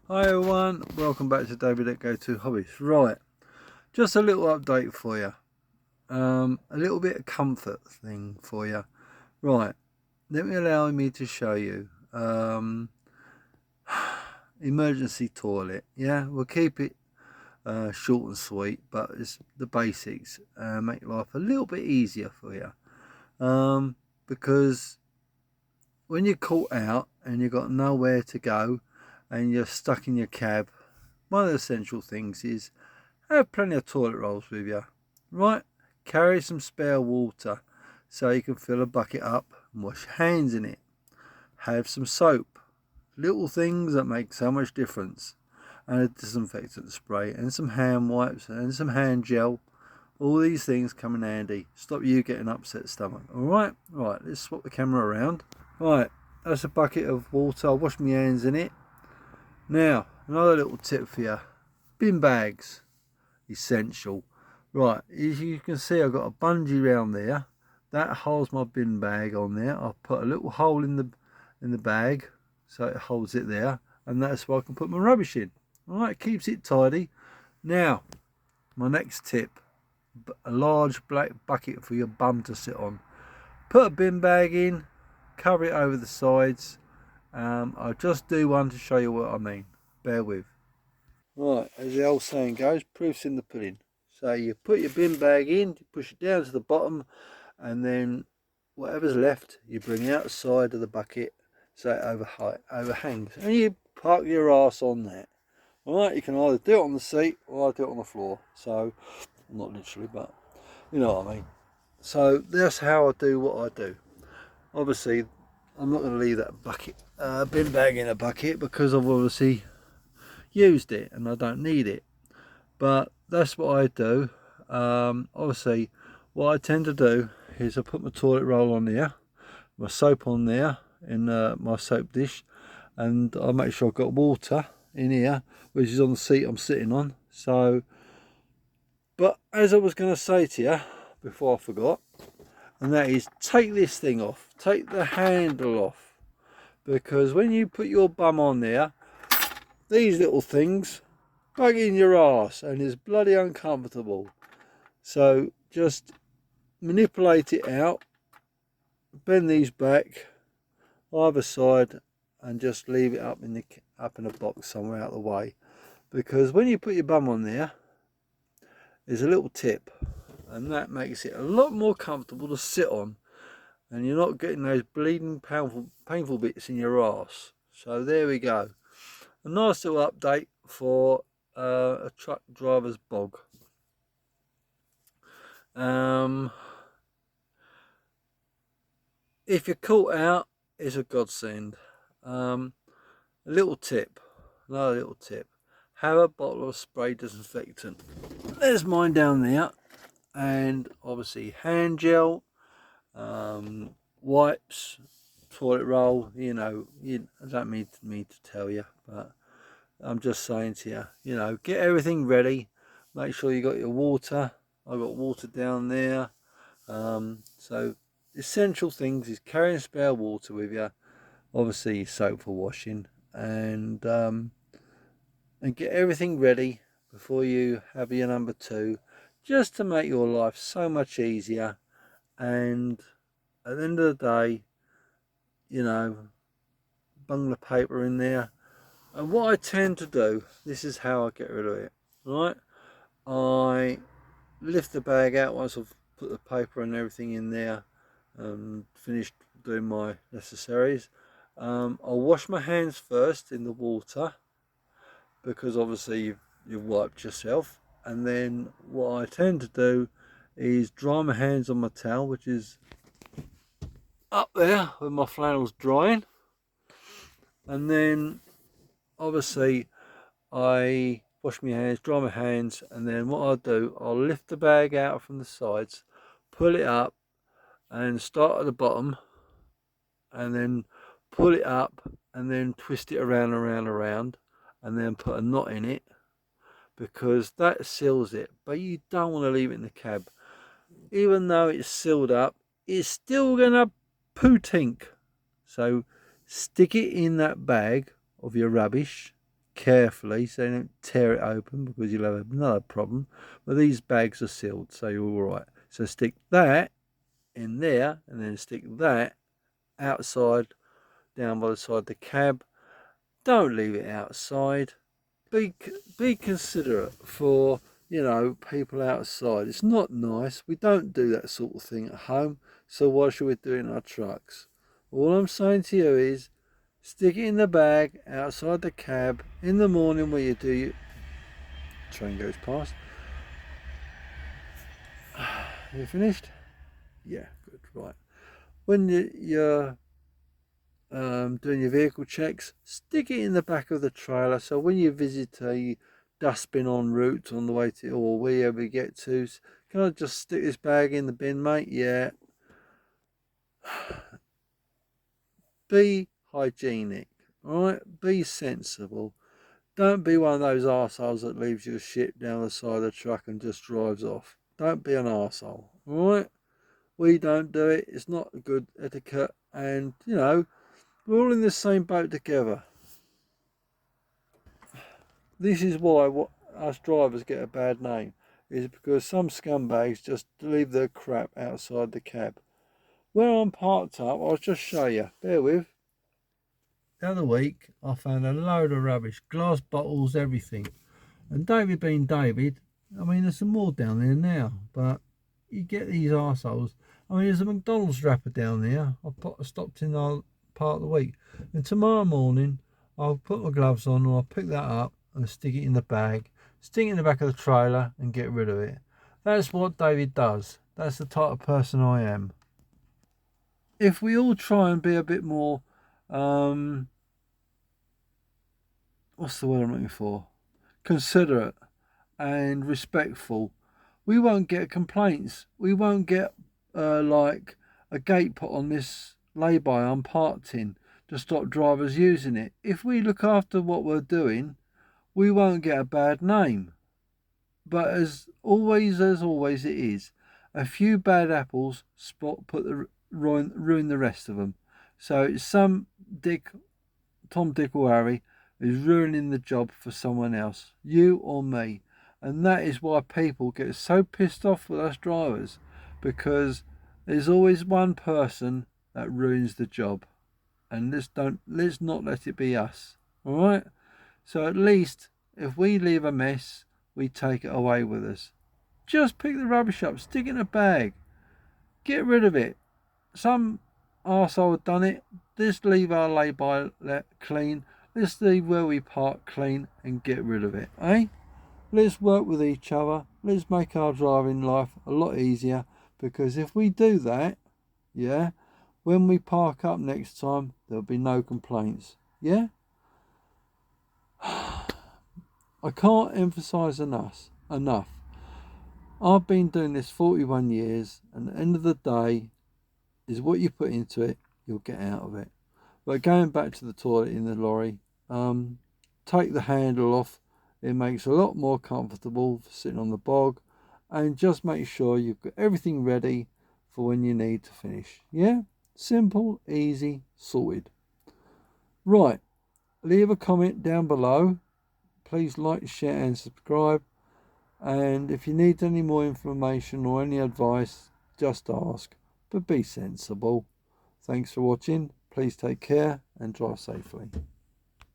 Hi everyone, welcome back to David at Go To Hobbies. Right, just a little update for you. A little bit of comfort thing for you. Right, let me allow me to show you. Emergency toilet. Yeah, we'll keep it short and sweet, but it's the basics. Make life a little bit easier for you. Because when you're caught out and you've got nowhere to go and you're stuck in your cab, one of the essential things is have plenty of toilet rolls with you, right? Carry some spare water so you can fill a bucket up and wash your hands in it. Have some soap, little things that make so much difference, and a disinfectant spray and some hand wipes and some hand gel. All these things come in handy. Stop you getting upset stomach. Alright? Right, let's swap the camera around. Right, that's a bucket of water. I'll wash my hands in it. Now, another little tip for you. Bin bags. Essential. Right, as you can see, I've got a bungee round there that holds my bin bag on there. I've put a little hole in the bag so it holds it there, and that's where I can put my rubbish in. All right, keeps it tidy. Now, my next tip: a large black bucket for your bum to sit on. Put a bin bag in, cover it over the sides. I'll just do one to show you what I mean. Bear with. Right, as the old saying goes, proof's in the pudding. So you put your bin bag in, you push it down to the bottom, and then whatever's left, you bring outside of the bucket so it overhangs. And you park your ass on that. Alright, you can either do it on the seat or do it on the floor. So, not literally, but you know what I mean. So that's how I do what I do. Obviously, I'm not going to leave that bin bag in a bucket, because I've obviously used it and I don't need it. But that's what I do. Obviously, what I tend to do is I put my toilet roll on there, my soap on there in my soap dish, and I make sure I've got water in here, which is on the seat I'm sitting on. So, but as I was going to say to you before I forgot, and that is, take this thing off, take the handle off, because when you put your bum on there, these little things bug in your ass and it's bloody uncomfortable. So just manipulate it out, bend these back either side, and just leave it up in a box somewhere out of the way. Because when you put your bum on there, there's a little tip, and that makes it a lot more comfortable to sit on, and you're not getting those bleeding painful bits in your ass. So there we go. A nice little update for a truck driver's bog. If you're caught out, it's a godsend. A little tip, another little tip: have a bottle of spray disinfectant. There's mine down there, and obviously hand gel, wipes, toilet roll. I don't need me to tell you, but I'm just saying to you, get everything ready. Make sure you got your water. I've got water down there. So essential things is carrying spare water with you, obviously your soap for washing, and get everything ready before you have your number two, just to make your life so much easier. And at the end of the day, bung the paper in there. And what I tend to do, this is how I get rid of it, right? I lift the bag out once I've put the paper and everything in there and finished doing my necessaries. I'll wash my hands first in the water, because obviously you've wiped yourself, and then what I tend to do is dry my hands on my towel, which is up there with my flannels drying, and then obviously I wash my hands, dry my hands, and then what I'll do, I'll lift the bag out from the sides, pull it up, and start at the bottom, and then pull it up, and then twist it around, and then put a knot in it, because that seals it. But you don't want to leave it in the cab. Even though it's sealed up, it's still gonna poo-tink. So stick it in that bag of your rubbish, carefully so you don't tear it open, because you'll have another problem. But these bags are sealed, so you're all right. So stick that in there, and then stick that outside, down by the side of the cab. Don't leave it outside. Be considerate for, you know, people outside. It's not nice. We don't do that sort of thing at home, so why should we do it in our trucks? All I'm saying to you is, stick it in the bag outside the cab in the morning when you do your train goes past. You finished? Yeah, good. Right. When you're doing your vehicle checks, stick it in the back of the trailer, so when you visit a dustbin en route on the way to, or wherever you get to, can I just stick this bag in the bin, mate? Yeah. Be hygienic, alright? Be sensible. Don't be one of those arseholes that leaves your shit down the side of the truck and just drives off. Don't be an arsehole, alright? We don't do it. It's not a good etiquette, and, you know, we're all in the same boat together. This is why us drivers get a bad name, is because some scumbags just leave their crap outside the cab. Where I'm parked up, I'll just show you. Bear with. The other week, I found a load of rubbish, glass bottles, everything. And David being David, I mean, there's some more down there now, but you get these arseholes. I mean, there's a McDonald's wrapper down there. I stopped in our part of the week. And tomorrow morning, I'll put my gloves on, and I'll pick that up and stick it in the bag, stick it in the back of the trailer and get rid of it. That's what David does. That's the type of person I am. If we all try and be a bit more, what's the word I'm looking for? Considerate and respectful, we won't get complaints. We won't get like a gate put on this lay-by I'm parked in to stop drivers using it. If we look after what we're doing, we won't get a bad name. But as always it is, a few bad apples ruin the rest of them. So it's some Tom, Dick or Harry is ruining the job for someone else, you or me. And that is why people get so pissed off with us drivers, because there's always one person that ruins the job. And let's not let it be us. Alright? So at least if we leave a mess, we take it away with us. Just pick the rubbish up, stick it in a bag, get rid of it. Some arsehole had done it. Let's leave our lay-by clean. Let's leave where we park clean and get rid of it, eh? Let's work with each other. Let's make our driving life a lot easier, because if we do that, yeah, when we park up next time, there'll be no complaints, yeah? I can't emphasize enough. I've been doing this 41 years, and at the end of the day, is what you put into it, you'll get out of it. But going back to the toilet in the lorry, take the handle off. It makes a lot more comfortable for sitting on the bog, and just make sure you've got everything ready for when you need to finish. Yeah? Simple, easy, sorted. Right. Leave a comment down below. Please like, share and subscribe. And if you need any more information or any advice, just ask. But be sensible. Thanks for watching. Please take care and drive safely.